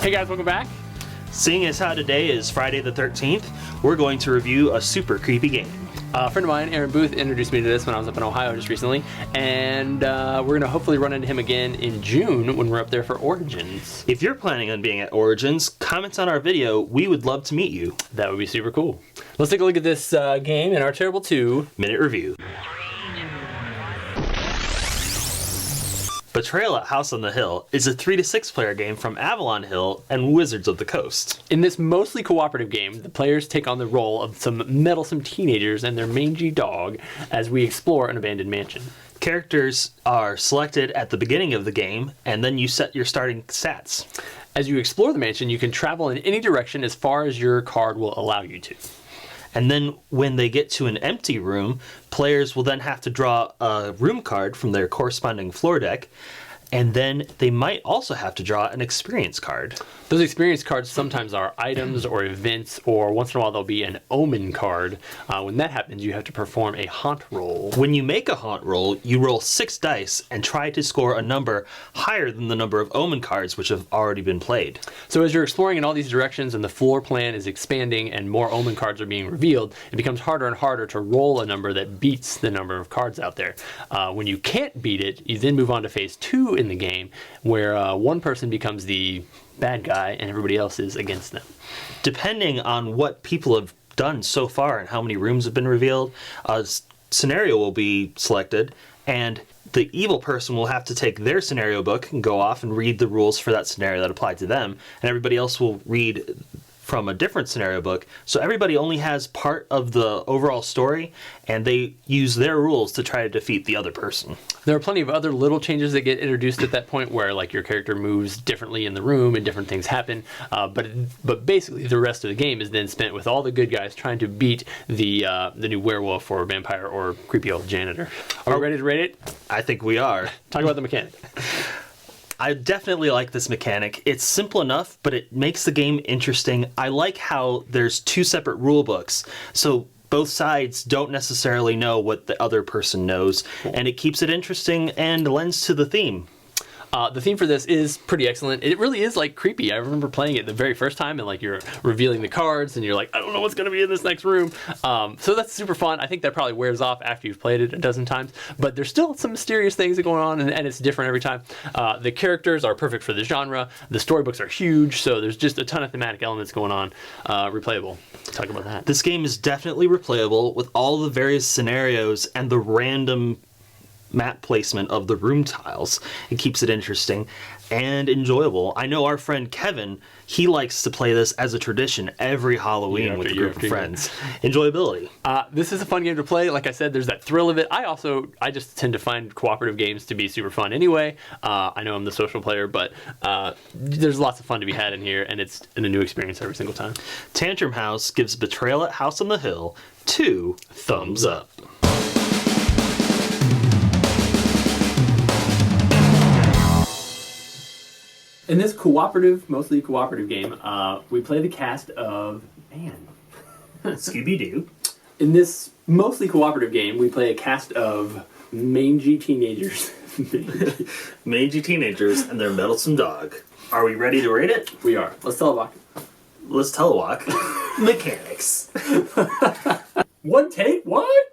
Hey guys, welcome back. Seeing as how today is Friday the 13th, we're going to review a super creepy game. A friend of mine, Aaron Booth, introduced me to this when I was up in Ohio just recently, and we're going to hopefully run into him again in June when we're up there for Origins. If you're planning on being at Origins, comment on our video. We would love to meet you. That would be super cool. Let's take a look at this game in our terrible 2-minute review. Betrayal at House on the Hill is a 3 to 6 player game from Avalon Hill and Wizards of the Coast. In this mostly cooperative game, the players take on the role of some meddlesome teenagers and their mangy dog as we explore an abandoned mansion. Characters are selected at the beginning of the game, and then you set your starting stats. As you explore the mansion, you can travel in any direction as far as your card will allow you to. And then when they get to an empty room, players will then have to draw a room card from their corresponding floor deck, and then they might also have to draw an experience card. Those experience cards sometimes are items or events, or once in a while there'll be an omen card. When that happens, you have to perform a haunt roll. When you make a haunt roll, you roll 6 dice and try to score a number higher than the number of omen cards which have already been played. So as you're exploring in all these directions and the floor plan is expanding and more omen cards are being revealed, it becomes harder and harder to roll a number that beats the number of cards out there. When you can't beat it, you then move on to phase 2 in the game, where one person becomes the bad guy and everybody else is against them. Depending on what people have done so far and how many rooms have been revealed, a scenario will be selected, and the evil person will have to take their scenario book and go off and read the rules for that scenario that apply to them, and everybody else will read from a different scenario book. So everybody only has part of the overall story, and they use their rules to try to defeat the other person. There are plenty of other little changes that get introduced at that point, where like your character moves differently in the room and different things happen. But basically, the rest of the game is then spent with all the good guys trying to beat the new werewolf or vampire or creepy old janitor. Are we ready to rate it? I think we are. Talk about the mechanic. I definitely like this mechanic. It's simple enough, but it makes the game interesting. I like how there's 2 separate rule books, so both sides don't necessarily know what the other person knows, and it keeps it interesting and lends to the theme. The theme for this is pretty excellent. It really is like creepy. I remember playing it the very first time, and like you're revealing the cards and you're like, I don't know what's going to be in this next room. So that's super fun. I think that probably wears off after you've played it a dozen times, but there's still some mysterious things that are going on, and it's different every time. The characters are perfect for the genre. The storybooks are huge, so there's just a ton of thematic elements going on. Replayable. Talk about that. This game is definitely replayable with all the various scenarios and the random map placement of the room tiles. It keeps it interesting and enjoyable. I know our friend Kevin, he likes to play this as a tradition every Halloween with a group of friends. Enjoyability. This is a fun game to play. Like I said, there's that thrill of it. I just tend to find cooperative games to be super fun anyway. I know I'm the social player, but there's lots of fun to be had in here, and it's a new experience every single time. Tantrum House gives Betrayal at House on the Hill 2 thumbs up. In this mostly cooperative game, we play the cast of, Scooby-Doo. In this mostly cooperative game, we play a cast of mangy teenagers. Mangy teenagers and their meddlesome dog. Are we ready to rate it? We are. Let's telewalk. Let's telewalk. Mechanics. One take? What?